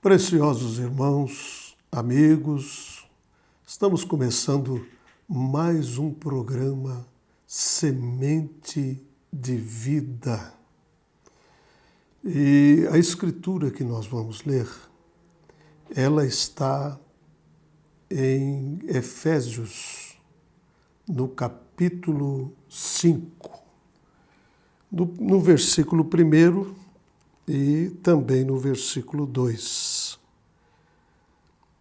Preciosos irmãos, amigos, estamos começando mais um programa Semente de Vida. E a escritura que nós vamos ler, ela está em Efésios, no capítulo 5, no versículo 1 e também no versículo 2.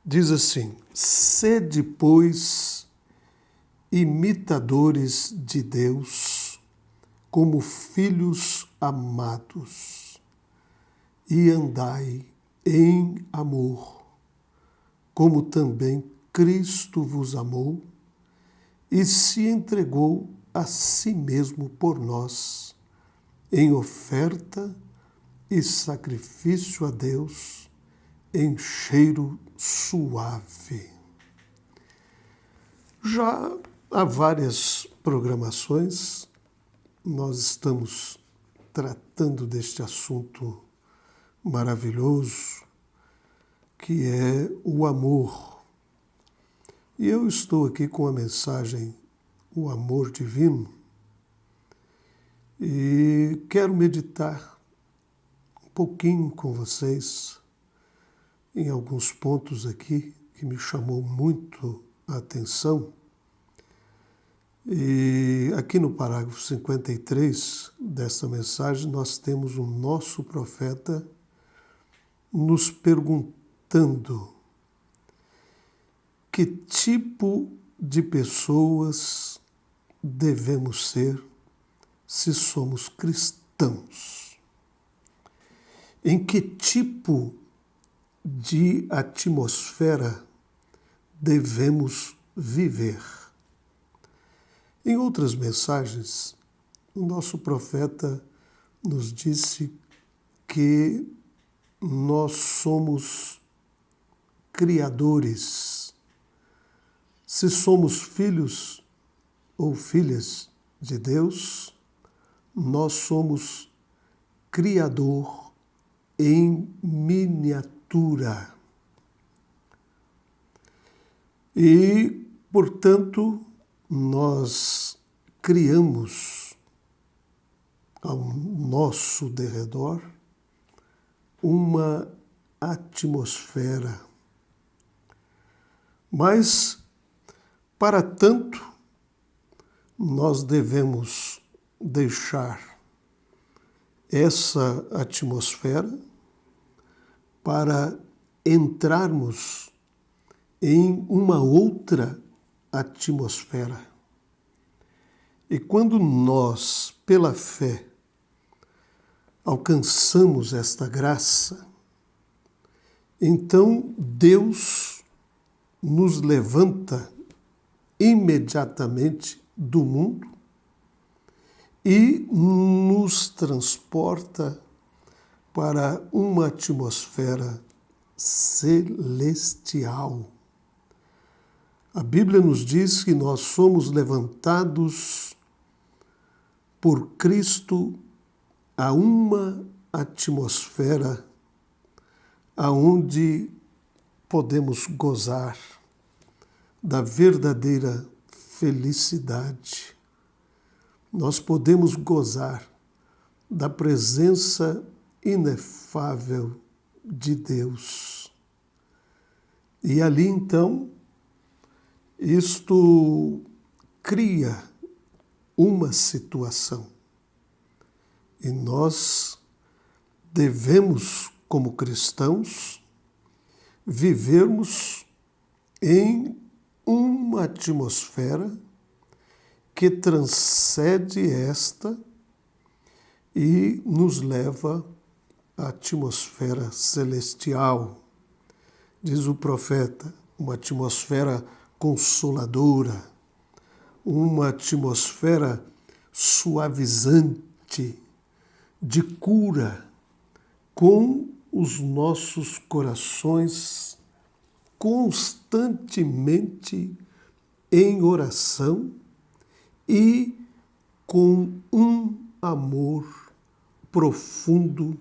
Diz assim: sede, pois, imitadores de Deus, como filhos amados, e andai em amor, como também Cristo vos amou e se entregou a si mesmo por nós, em oferta e sacrifício a Deus, em cheiro suave. Já há várias programações, nós estamos tratando deste assunto maravilhoso, que é o amor. E eu estou aqui com a mensagem O Amor Divino e quero meditar um pouquinho com vocês em alguns pontos aqui que me chamou muito a atenção. E aqui no parágrafo 53 desta mensagem nós temos o nosso profeta nos perguntando que tipo de pessoas devemos ser se somos cristãos. Em que tipo de atmosfera devemos viver? Em outras mensagens, o nosso profeta nos disse que nós somos criadores. Se somos filhos ou filhas de Deus, nós somos criador em miniatura. E, portanto, nós criamos ao nosso derredor uma atmosfera. Mas, para tanto, nós devemos deixar essa atmosfera para entrarmos em uma outra atmosfera. E quando nós, pela fé, alcançamos esta graça, então Deus nos levanta imediatamente do mundo e nos transporta para uma atmosfera celestial. A Bíblia nos diz que nós somos levantados por Cristo a uma atmosfera aonde podemos gozar da verdadeira felicidade. Nós podemos gozar da presença inefável de Deus. E ali, então, isto cria uma situação. E nós devemos, como cristãos, vivermos em uma atmosfera que transcende esta e nos leva à atmosfera celestial. Diz o profeta, uma atmosfera consoladora, uma atmosfera suavizante, de cura, com os nossos corações constantemente em oração e com um amor profundo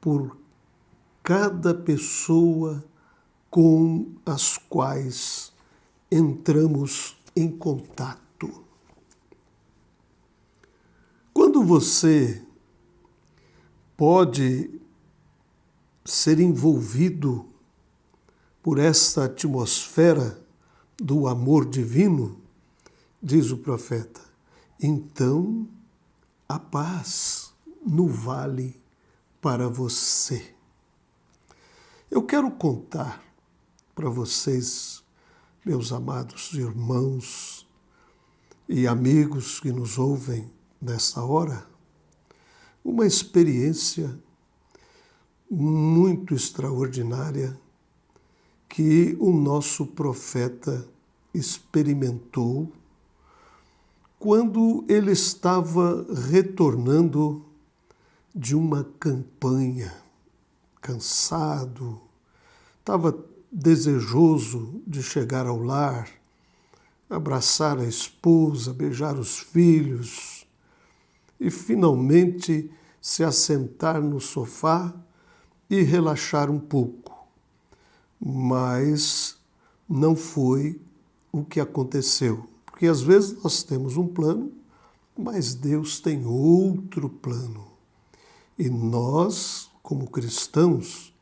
por cada pessoa com as quais entramos em contato. Quando você pode ser envolvido por essa atmosfera do amor divino, diz o profeta, então a paz no vale para você. Eu quero contar para vocês, meus amados irmãos e amigos que nos ouvem nessa hora, uma experiência muito extraordinária que o nosso profeta experimentou quando ele estava retornando de uma campanha, cansado, estava desejoso de chegar ao lar, abraçar a esposa, beijar os filhos e finalmente se assentar no sofá e relaxar um pouco. Mas não foi o que aconteceu. Porque às vezes nós temos um plano, mas Deus tem outro plano. E nós, como cristãos,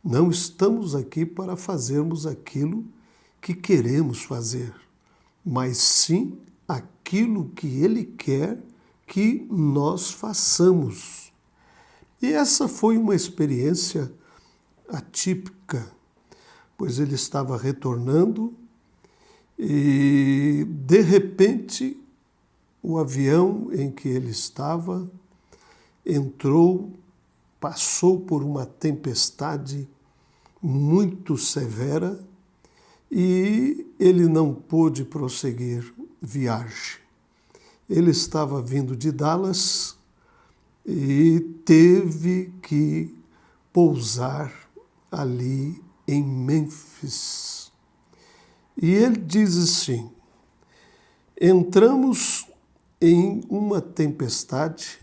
não estamos aqui para fazermos aquilo que queremos fazer, mas sim aquilo que Ele quer que nós façamos. E essa foi uma experiência atípica, pois ele estava retornando e, de repente, o avião em que ele estava entrou, passou por uma tempestade muito severa e ele não pôde prosseguir viagem. Ele estava vindo de Dallas e teve que pousar ali em Mênfis. E ele diz assim: entramos em uma tempestade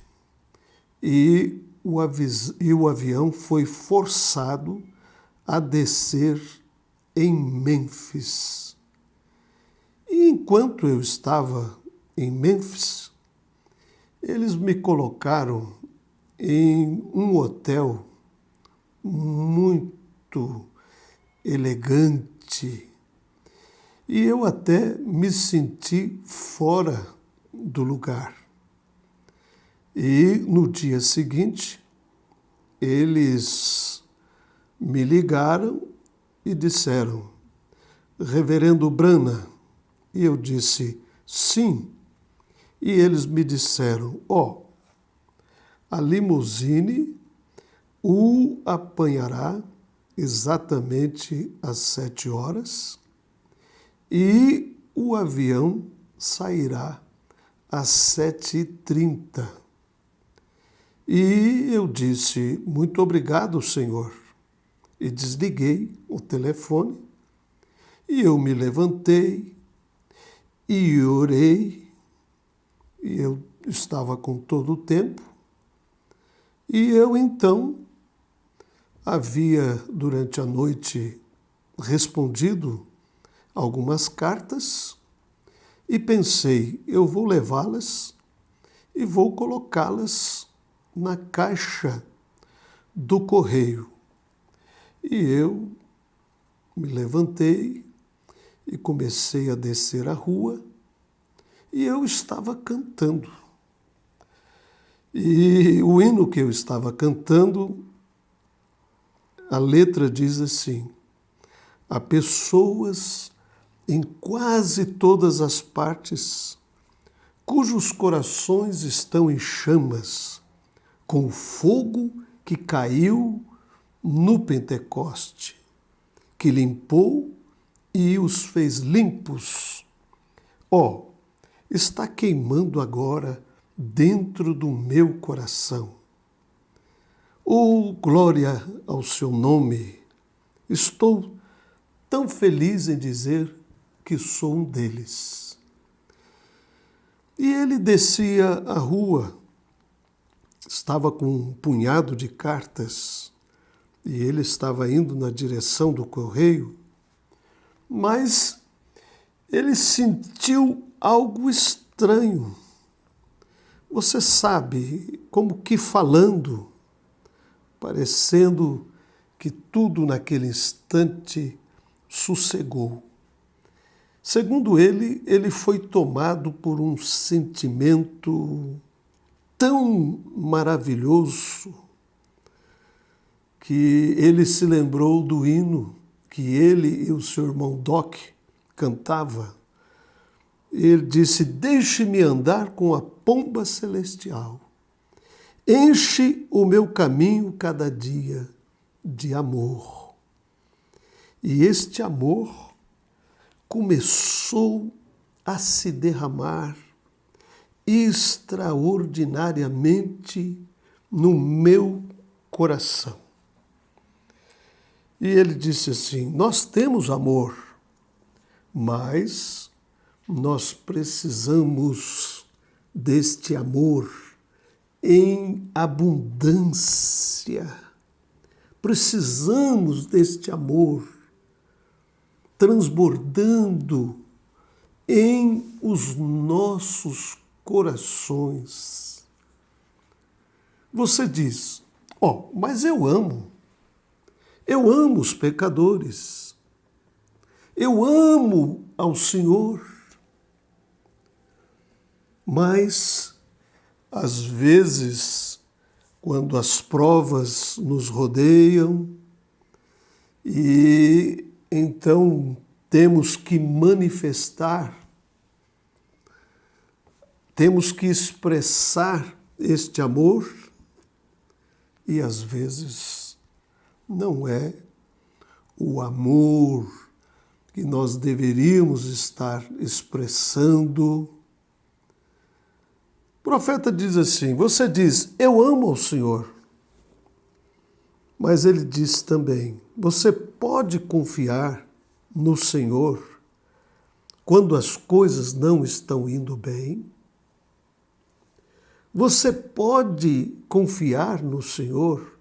e o avião foi forçado a descer em Mênfis. E enquanto eu estava em Mênfis, eles me colocaram em um hotel muito elegante e eu até me senti fora do lugar. E no dia seguinte, eles me ligaram e disseram: Reverendo Brana. E eu disse: sim. E eles me disseram: a limusine o apanhará exatamente às 7 horas e o avião sairá às 7h30. E eu disse: muito obrigado, senhor. E desliguei o telefone e eu me levantei e orei. E eu estava com todo o tempo. E eu, então, havia, durante a noite, respondido algumas cartas e pensei, eu vou levá-las e vou colocá-las na caixa do correio. E eu me levantei e comecei a descer a rua e eu estava cantando. E o hino que eu estava cantando, a letra diz assim: há pessoas em quase todas as partes cujos corações estão em chamas com o fogo que caiu no Pentecoste, que limpou e os fez limpos. Está queimando agora dentro do meu coração. Glória ao seu nome! Estou tão feliz em dizer que sou um deles. E ele descia a rua, estava com um punhado de cartas, e ele estava indo na direção do correio, mas ele sentiu algo estranho. Você sabe, como que falando, parecendo que tudo naquele instante sossegou. Segundo ele foi tomado por um sentimento tão maravilhoso que ele se lembrou do hino que ele e o seu irmão Doc cantava. Ele disse: deixe-me andar com a pomba celestial, enche o meu caminho cada dia de amor. E este amor começou a se derramar extraordinariamente no meu coração. E ele disse assim: nós temos amor, mas nós precisamos deste amor em abundância. Precisamos deste amor transbordando em os nossos corações. Você diz: mas eu amo os pecadores, eu amo ao Senhor, mas às vezes, quando as provas nos rodeiam e então temos que manifestar, temos que expressar este amor, e às vezes não é o amor que nós deveríamos estar expressando. O profeta diz assim: você diz, eu amo ao Senhor. Mas ele diz também, você pode confiar no Senhor quando as coisas não estão indo bem? Você pode confiar no Senhor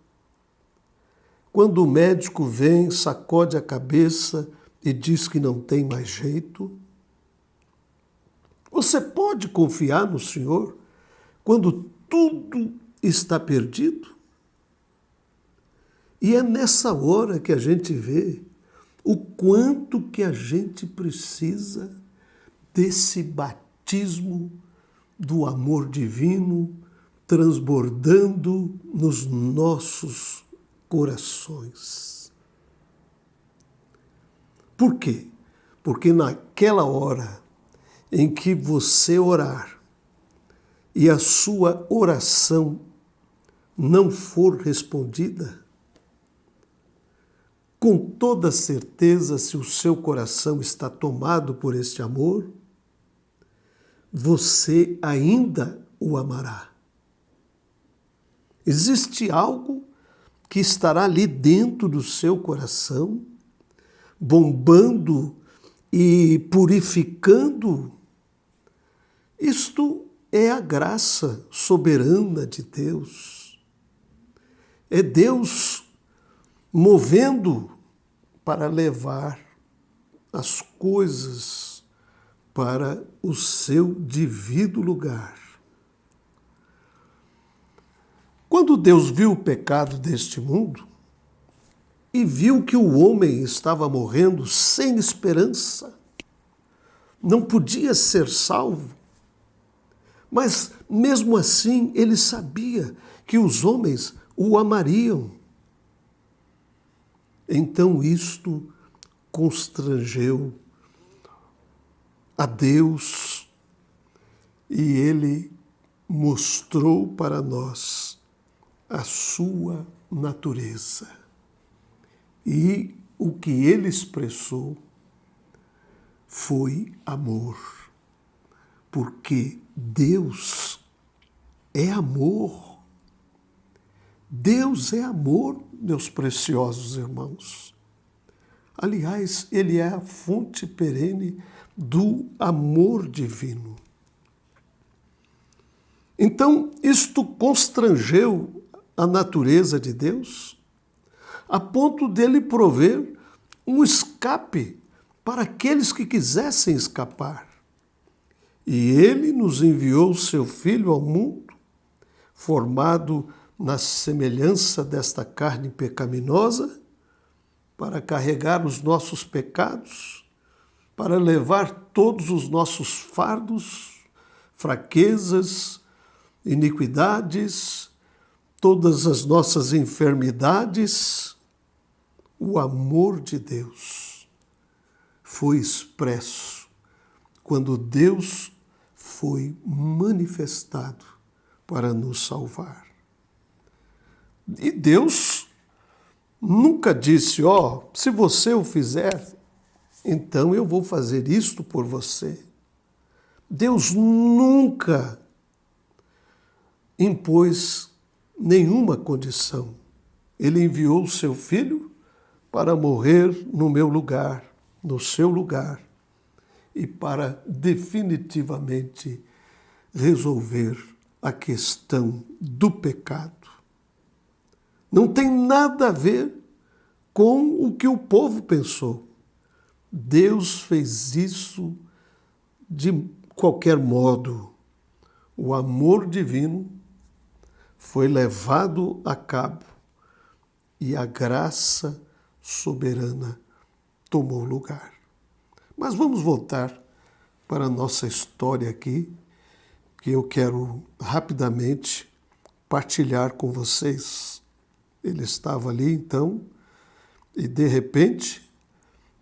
quando o médico vem, sacode a cabeça e diz que não tem mais jeito? Você pode confiar no Senhor quando tudo está perdido? E é nessa hora que a gente vê o quanto que a gente precisa desse batismo do amor divino transbordando nos nossos corações. Por quê? Porque naquela hora em que você orar e a sua oração não for respondida, com toda certeza, se o seu coração está tomado por este amor, você ainda o amará. Existe algo que estará ali dentro do seu coração, bombando e purificando. Isto é a graça soberana de Deus. É Deus movendo para levar as coisas para o seu devido lugar. Quando Deus viu o pecado deste mundo e viu que o homem estava morrendo sem esperança, não podia ser salvo, mas mesmo assim ele sabia que os homens o amariam. Então isto constrangeu a Deus e ele mostrou para nós a sua natureza. E o que ele expressou foi amor, porque Deus é amor. Deus é amor, meus preciosos irmãos. Aliás, ele é a fonte perene do amor divino. Então, isto constrangeu a natureza de Deus, a ponto dele prover um escape para aqueles que quisessem escapar. E ele nos enviou o seu Filho ao mundo, formado na semelhança desta carne pecaminosa, para carregar os nossos pecados, para levar todos os nossos fardos, fraquezas, iniquidades, todas as nossas enfermidades. O amor de Deus foi expresso quando Deus foi manifestado para nos salvar. E Deus nunca disse, se você o fizer, então eu vou fazer isto por você. Deus nunca impôs nenhuma condição. Ele enviou o seu Filho para morrer no meu lugar, no seu lugar, e para definitivamente resolver a questão do pecado. Não tem nada a ver com o que o povo pensou. Deus fez isso de qualquer modo. O amor divino foi levado a cabo e a graça soberana tomou lugar. Mas vamos voltar para a nossa história aqui, que eu quero rapidamente partilhar com vocês. Ele estava ali então, e de repente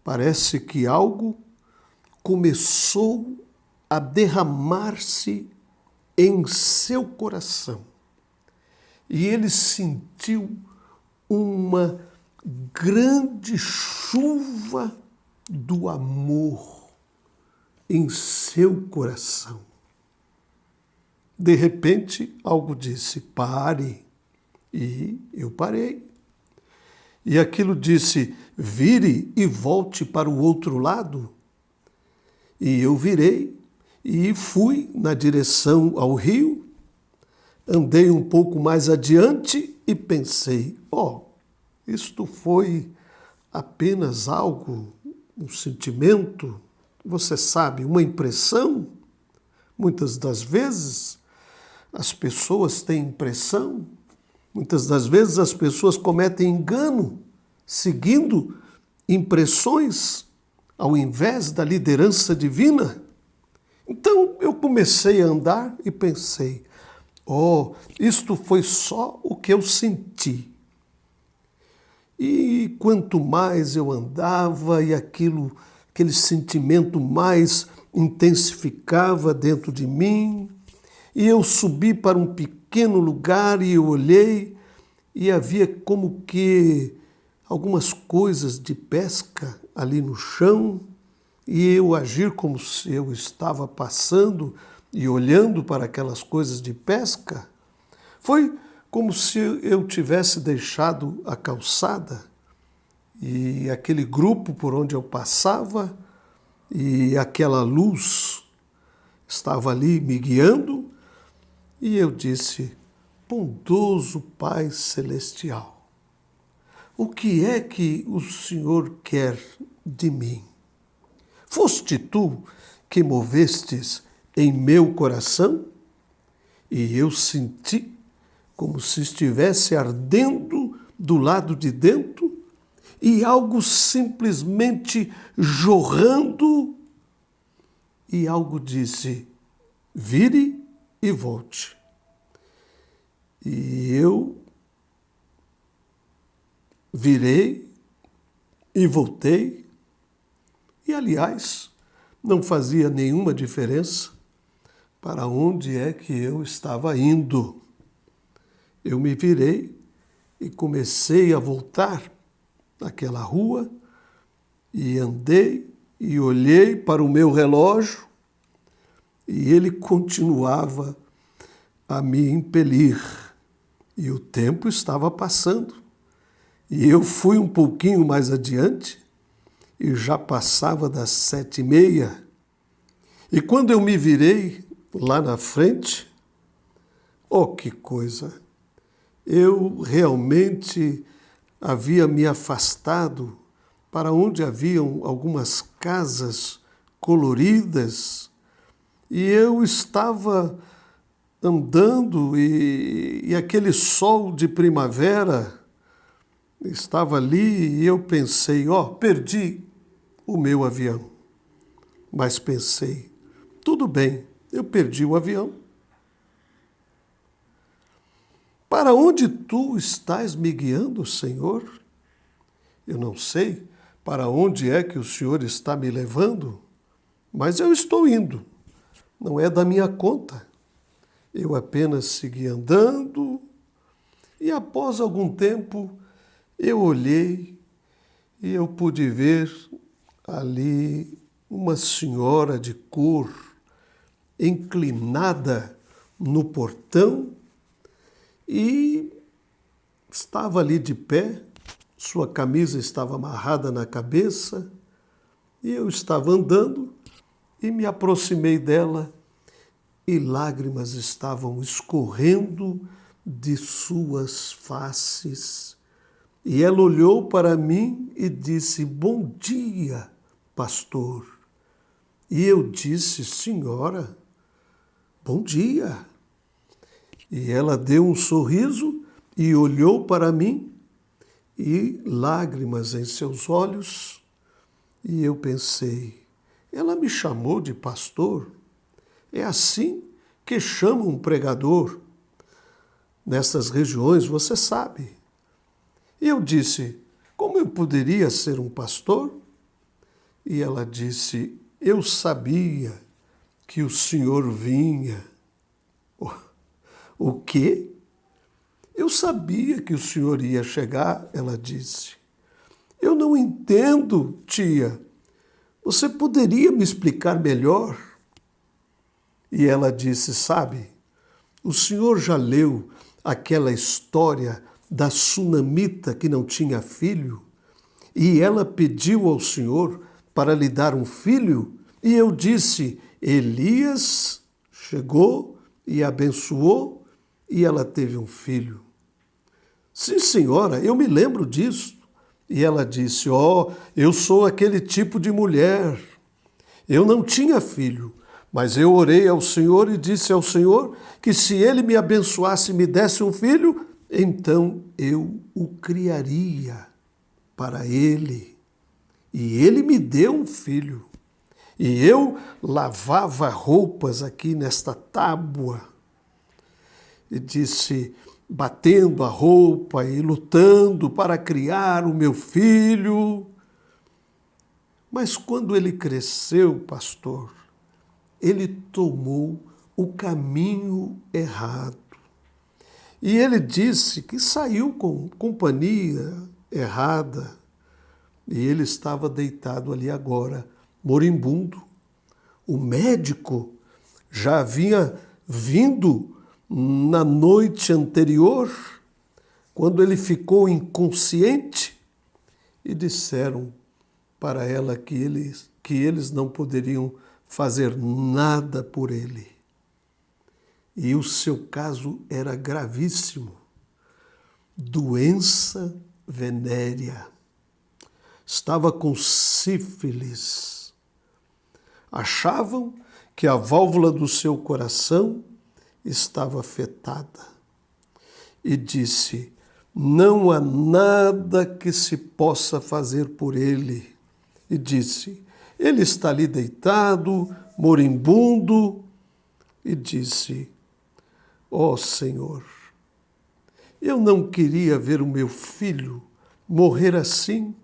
parece que algo começou a derramar-se em seu coração. E ele sentiu uma grande chuva do amor em seu coração. De repente, algo disse, pare. E eu parei. E aquilo disse, vire e volte para o outro lado. E eu virei e fui na direção ao rio. Andei um pouco mais adiante e pensei, isto foi apenas algo, um sentimento, você sabe, uma impressão. Muitas das vezes as pessoas têm impressão, muitas das vezes as pessoas cometem engano, seguindo impressões ao invés da liderança divina. Então eu comecei a andar e pensei, isto foi só o que eu senti. E quanto mais eu andava e aquele sentimento mais intensificava dentro de mim, e eu subi para um pequeno lugar e eu olhei e havia como que algumas coisas de pesca ali no chão, e eu agir como se eu estava passando e olhando para aquelas coisas de pesca. Foi como se eu tivesse deixado a calçada e aquele grupo por onde eu passava e aquela luz estava ali me guiando, e eu disse, bondoso Pai Celestial, o que é que o Senhor quer de mim? Foste tu que movestes em meu coração? E eu senti como se estivesse ardendo do lado de dentro e algo simplesmente jorrando, e algo disse, vire e volte. E eu virei e voltei, e aliás, não fazia nenhuma diferença para onde é que eu estava indo. Eu me virei e comecei a voltar naquela rua e andei e olhei para o meu relógio e ele continuava a me impelir e o tempo estava passando. E eu fui um pouquinho mais adiante e já passava das 7h30. E quando eu me virei lá na frente, que coisa! Eu realmente havia me afastado para onde haviam algumas casas coloridas e eu estava andando e aquele sol de primavera estava ali e eu pensei, perdi o meu avião. Mas pensei, tudo bem, eu perdi o avião. Para onde tu estás me guiando, Senhor? Eu não sei para onde é que o Senhor está me levando, mas eu estou indo. Não é da minha conta. Eu apenas segui andando e após algum tempo eu olhei e eu pude ver ali uma senhora de cor inclinada no portão e estava ali de pé, sua camisa estava amarrada na cabeça e eu estava andando e me aproximei dela e lágrimas estavam escorrendo de suas faces. E ela olhou para mim e disse, bom dia, pastor. E eu disse, senhora, bom dia. E ela deu um sorriso e olhou para mim e lágrimas em seus olhos. E eu pensei, ela me chamou de pastor. É assim que chamam um pregador. Nessas regiões, você sabe. E eu disse, como eu poderia ser um pastor? E ela disse, eu sabia que o Senhor vinha. O quê? Eu sabia que o Senhor ia chegar, ela disse. Eu não entendo, tia. Você poderia me explicar melhor? E ela disse, sabe, o senhor já leu aquela história da sunamita que não tinha filho? E ela pediu ao Senhor para lhe dar um filho? E eu disse, Elias chegou e abençoou e ela teve um filho. Sim, senhora, eu me lembro disso. E ela disse, eu sou aquele tipo de mulher. Eu não tinha filho. Mas eu orei ao Senhor e disse ao Senhor que se Ele me abençoasse e me desse um filho, então eu o criaria para Ele. E Ele me deu um filho. E eu lavava roupas aqui nesta tábua. E disse, batendo a roupa e lutando para criar o meu filho. Mas quando ele cresceu, pastor, ele tomou o caminho errado. E ele disse que saiu com companhia errada. E ele estava deitado ali agora, moribundo. O médico já havia vindo na noite anterior, quando ele ficou inconsciente, e disseram para ela que eles não poderiam fazer nada por ele. E o seu caso era gravíssimo. Doença venérea. Estava com sífilis. Achavam que a válvula do seu coração estava afetada. E disse, não há nada que se possa fazer por ele. E disse, ele está ali deitado, moribundo, e disse, Senhor, eu não queria ver o meu filho morrer assim.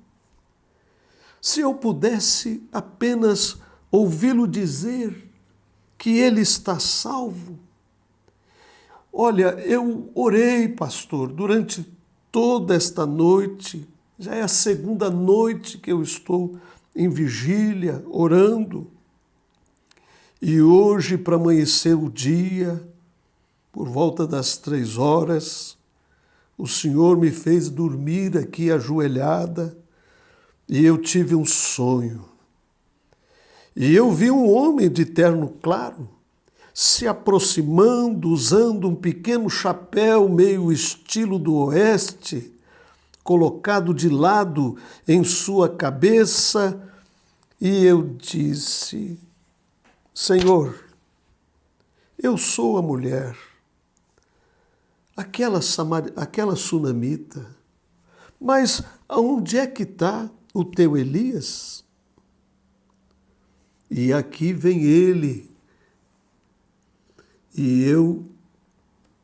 Se eu pudesse apenas ouvi-lo dizer que ele está salvo. Olha, eu orei, pastor, durante toda esta noite, já é a segunda noite que eu estou em vigília, orando. E hoje, para amanhecer o dia, por volta das 3 horas, o Senhor me fez dormir aqui ajoelhada e eu tive um sonho. E eu vi um homem de terno claro se aproximando, usando um pequeno chapéu meio estilo do oeste, colocado de lado em sua cabeça, e eu disse: Senhor, eu sou a mulher, aquela sunamita, mas aonde é que está o teu Elias? E aqui vem ele. E eu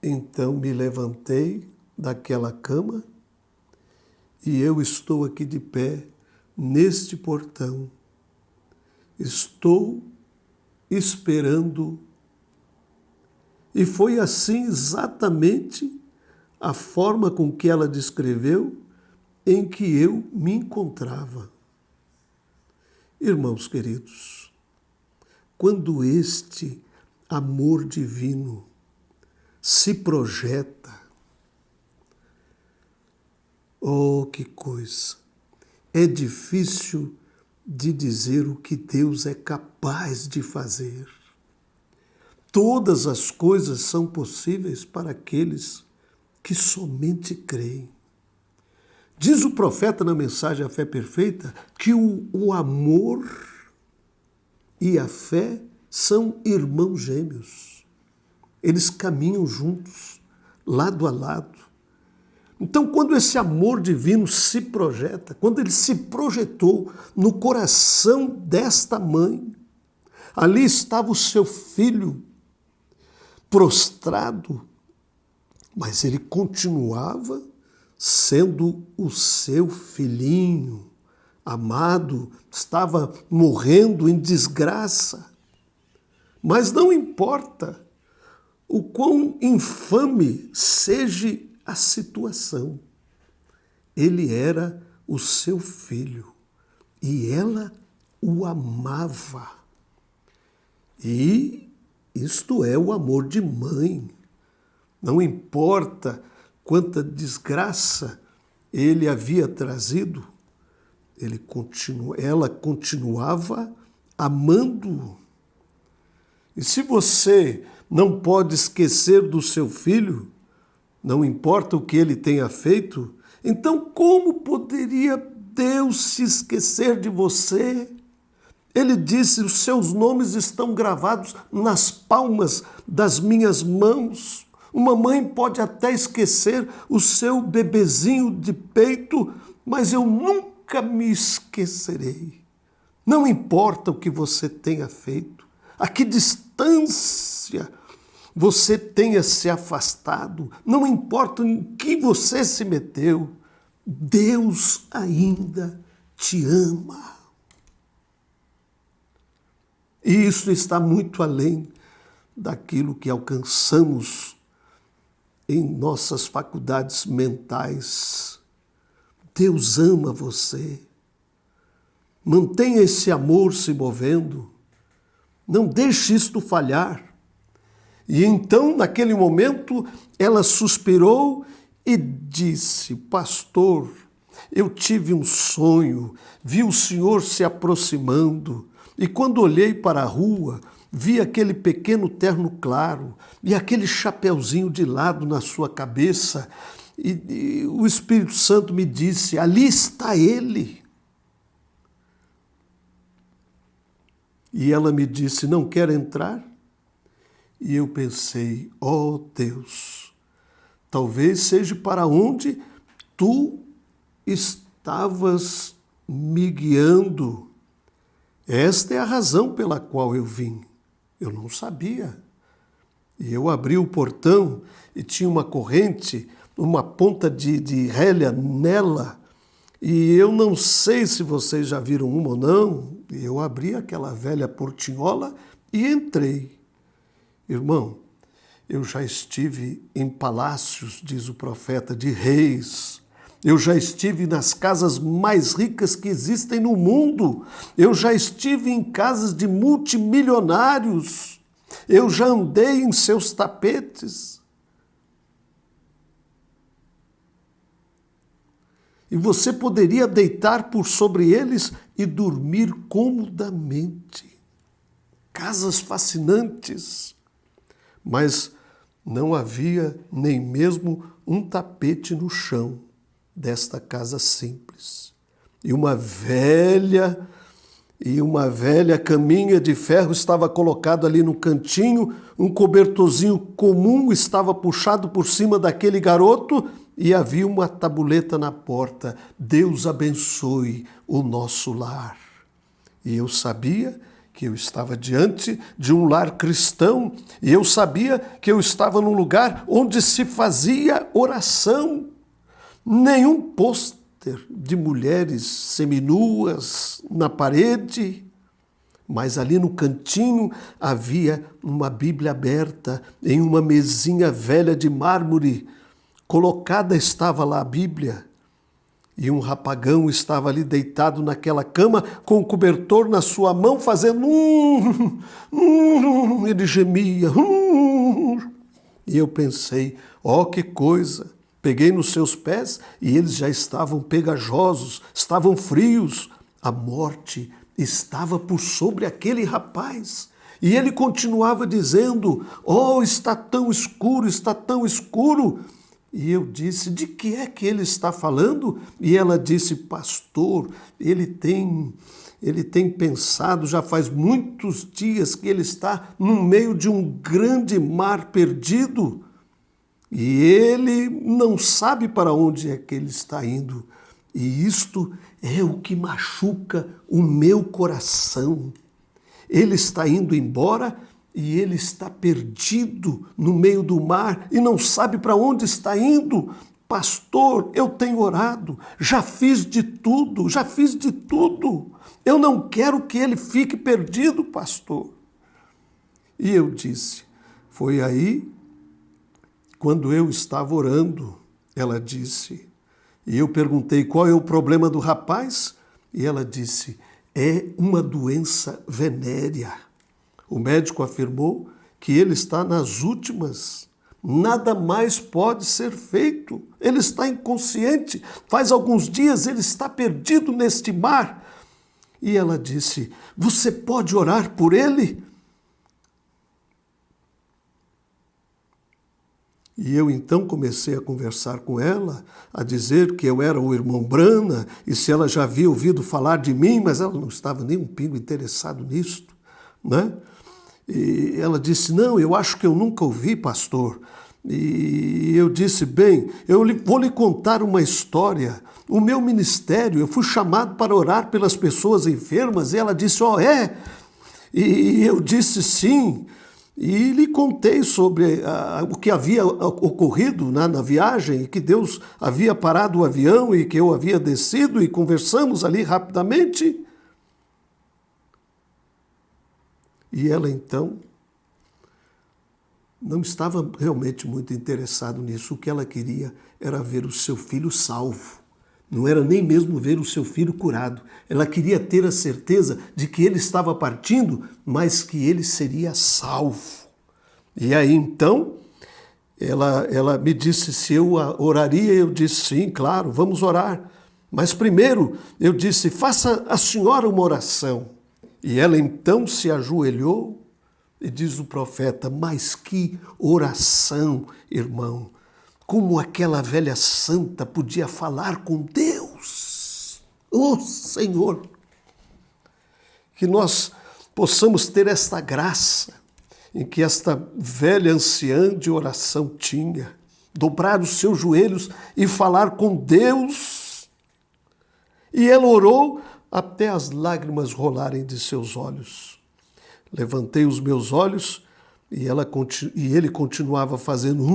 então me levantei daquela cama e eu estou aqui de pé neste portão. Estou esperando. E foi assim exatamente a forma com que ela descreveu em que eu me encontrava. Irmãos queridos, quando este amor divino se projeta, oh, que coisa! É difícil de dizer o que Deus é capaz de fazer. Todas as coisas são possíveis para aqueles que somente creem. Diz o profeta na mensagem A Fé Perfeita que o amor e a fé são irmãos gêmeos. Eles caminham juntos, lado a lado. Então, quando esse amor divino se projeta, quando ele se projetou no coração desta mãe, ali estava o seu filho prostrado, mas ele continuava sendo o seu filhinho amado, estava morrendo em desgraça. Mas não importa o quão infame seja a situação, ele era o seu filho e ela o amava. E isto é o amor de mãe. Não importa quanta desgraça ele havia trazido, ela continuava amando-o. E se você não pode esquecer do seu filho, não importa o que ele tenha feito, então como poderia Deus se esquecer de você? Ele disse: os seus nomes estão gravados nas palmas das minhas mãos. Uma mãe pode até esquecer o seu bebezinho de peito, mas eu nunca me esquecerei. Não importa o que você tenha feito, a que distância você tenha se afastado, não importa em que você se meteu, Deus ainda te ama. E isso está muito além daquilo que alcançamos em nossas faculdades mentais. Deus ama você. Mantenha esse amor se movendo. Não deixe isto falhar. E então, naquele momento, ela suspirou e disse: pastor, eu tive um sonho, vi o Senhor se aproximando, e quando olhei para a rua, vi aquele pequeno terno claro e aquele chapeuzinho de lado na sua cabeça, e o Espírito Santo me disse: ali está ele. E ela me disse: não quer entrar? E eu pensei: oh Deus, talvez seja para onde tu estavas me guiando. Esta é a razão pela qual eu vim. Eu não sabia. E eu abri o portão e tinha uma corrente, uma ponta de rélia nela. E eu não sei se vocês já viram uma ou não. E eu abri aquela velha portinhola e entrei. Irmão, eu já estive em palácios, diz o profeta, de reis. Eu já estive nas casas mais ricas que existem no mundo. Eu já estive em casas de multimilionários. Eu já andei em seus tapetes. E você poderia deitar por sobre eles e dormir comodamente. Casas fascinantes. Mas não havia nem mesmo um tapete no chão. desta casa simples. E uma velha caminha de ferro estava colocada ali no cantinho, um cobertorzinho comum estava puxado por cima daquele garoto e havia uma tabuleta na porta. Deus abençoe o nosso lar. E eu sabia que eu estava diante de um lar cristão e eu sabia que eu estava num lugar onde se fazia oração. Nenhum pôster de mulheres seminuas na parede, mas ali no cantinho havia uma Bíblia aberta em uma mesinha velha de mármore. Colocada estava lá a Bíblia e um rapagão estava ali deitado naquela cama com o cobertor na sua mão fazendo ele gemia. E eu pensei, que coisa! Peguei nos seus pés e eles já estavam pegajosos, estavam frios. A morte estava por sobre aquele rapaz. E ele continuava dizendo, está tão escuro, está tão escuro. E eu disse, de que é que ele está falando? E ela disse, pastor, ele tem pensado, já faz muitos dias que ele está no meio de um grande mar perdido. E ele não sabe para onde é que ele está indo. E isto é o que machuca o meu coração. Ele está indo embora e ele está perdido no meio do mar e não sabe para onde está indo. Pastor, eu tenho orado, já fiz de tudo. Eu não quero que ele fique perdido, pastor. E eu disse, foi aí quando eu estava orando, ela disse, e eu perguntei qual é o problema do rapaz, e ela disse, é uma doença venérea. O médico afirmou que ele está nas últimas, nada mais pode ser feito, ele está inconsciente, faz alguns dias ele está perdido neste mar. E ela disse, você pode orar por ele? E eu então comecei a conversar com ela, a dizer que eu era o irmão Brana, e se ela já havia ouvido falar de mim, mas ela não estava nem um pingo interessado nisto, né? E ela disse, não, eu acho que eu nunca ouvi, pastor. E eu disse, bem, vou lhe contar uma história. O meu ministério, eu fui chamado para orar pelas pessoas enfermas, e ela disse, é? E eu disse, sim. E lhe contei sobre o que havia ocorrido na viagem, que Deus havia parado o avião e que eu havia descido e conversamos ali rapidamente. E ela então não estava realmente muito interessada nisso. O que ela queria era ver o seu filho salvo. Não era nem mesmo ver o seu filho curado. Ela queria ter a certeza de que ele estava partindo, mas que ele seria salvo. E aí então, ela me disse se eu oraria. Eu disse, sim, claro, vamos orar. Mas primeiro eu disse, faça a senhora uma oração. E ela então se ajoelhou e diz o profeta, mas que oração, irmão! Como aquela velha santa podia falar com Deus? Senhor! Que nós possamos ter esta graça em que esta velha anciã de oração tinha, dobrar os seus joelhos e falar com Deus. E ela orou até as lágrimas rolarem de seus olhos. Levantei os meus olhos e ele continuava fazendo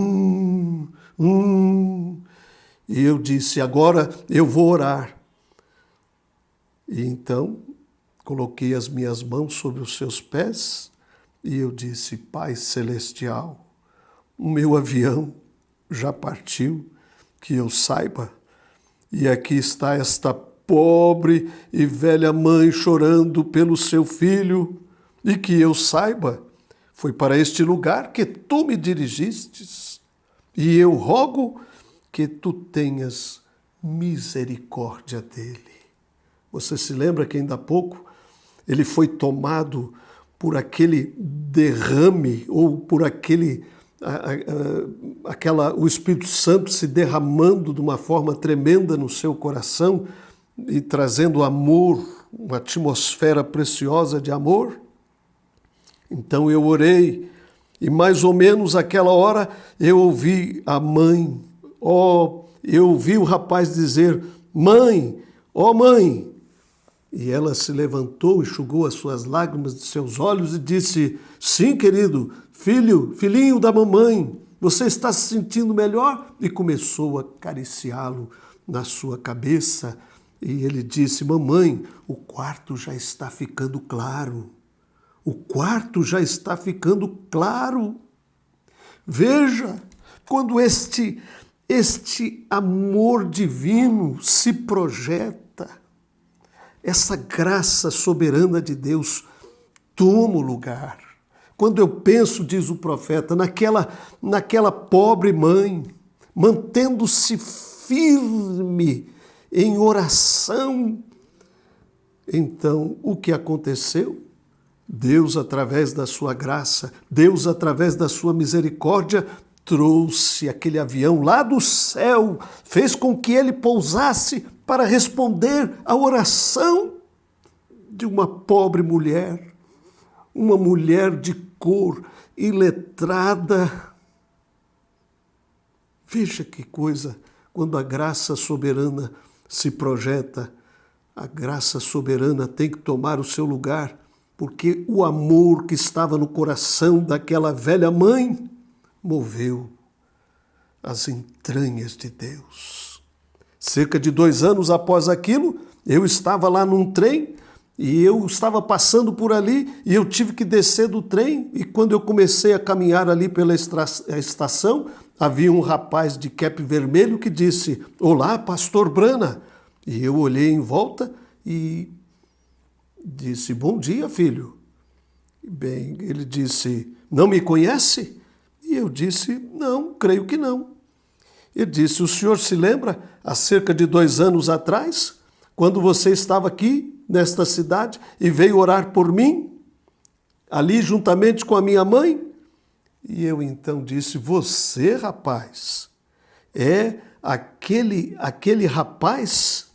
E eu disse, agora eu vou orar. E então coloquei as minhas mãos sobre os seus pés e eu disse, Pai Celestial, o meu avião já partiu, que eu saiba, e aqui está esta pobre e velha mãe chorando pelo seu filho, e que eu saiba, foi para este lugar que tu me dirigistes, e eu rogo que tu tenhas misericórdia dele. Você se lembra que ainda há pouco ele foi tomado por aquele derrame ou por aquele o Espírito Santo se derramando de uma forma tremenda no seu coração e trazendo amor, uma atmosfera preciosa de amor. Então eu orei e mais ou menos aquela hora eu ouvi a mãe, eu ouvi o rapaz dizer, mãe, mãe. E ela se levantou, enxugou as suas lágrimas de seus olhos e disse, sim, querido, filhinho da mamãe, você está se sentindo melhor? E começou a acariciá-lo na sua cabeça. E ele disse, mamãe, o quarto já está ficando claro. O quarto já está ficando claro. Veja, quando este amor divino se projeta, essa graça soberana de Deus toma o lugar. Quando eu penso, diz o profeta, naquela pobre mãe, mantendo-se firme em oração, então o que aconteceu? Deus, através da sua graça, Deus, através da sua misericórdia, trouxe aquele avião lá do céu, fez com que ele pousasse para responder à oração de uma pobre mulher, uma mulher de cor, iletrada. Veja que coisa, quando a graça soberana se projeta, a graça soberana tem que tomar o seu lugar, porque o amor que estava no coração daquela velha mãe moveu as entranhas de Deus. Cerca de 2 anos após aquilo, eu estava lá num trem e eu estava passando por ali e eu tive que descer do trem e quando eu comecei a caminhar ali pela estação, havia um rapaz de cap vermelho que disse, olá, pastor Brana. E eu olhei em volta e disse, bom dia, filho. Bem, ele disse, não me conhece? E eu disse, não, creio que não. Ele disse, o senhor se lembra, há cerca de 2 anos atrás, quando você estava aqui, nesta cidade, e veio orar por mim, ali juntamente com a minha mãe? E eu então disse, você, rapaz, é aquele rapaz?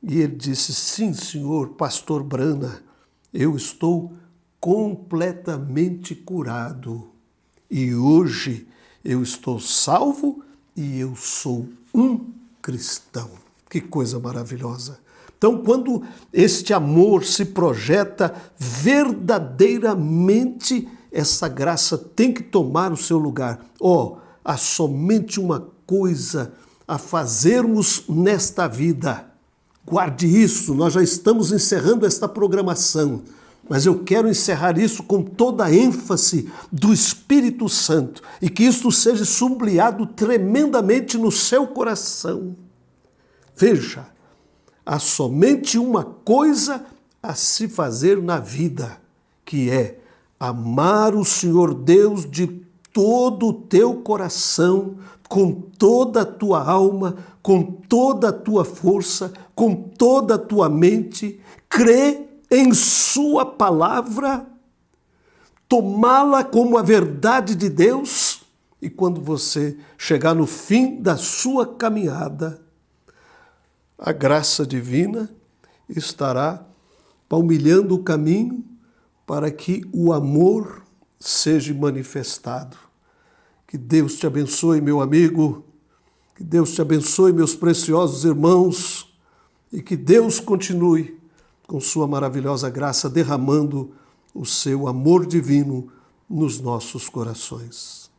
E ele disse, sim, senhor, pastor Brana, eu estou completamente curado. E hoje eu estou salvo e eu sou um cristão. Que coisa maravilhosa. Então, quando este amor se projeta verdadeiramente, essa graça tem que tomar o seu lugar. Há somente uma coisa a fazermos nesta vida. Guarde isso, nós já estamos encerrando esta programação, mas eu quero encerrar isso com toda a ênfase do Espírito Santo e que isso seja sublinhado tremendamente no seu coração. Veja, há somente uma coisa a se fazer na vida, que é amar o Senhor Deus de todo o teu coração, com toda a tua alma, com toda a tua força, com toda a tua mente, crer em sua palavra, tomá-la como a verdade de Deus, e quando você chegar no fim da sua caminhada, a graça divina estará palmilhando o caminho para que o amor seja manifestado. Que Deus te abençoe, meu amigo, que Deus te abençoe, meus preciosos irmãos, e que Deus continue com sua maravilhosa graça derramando o seu amor divino nos nossos corações.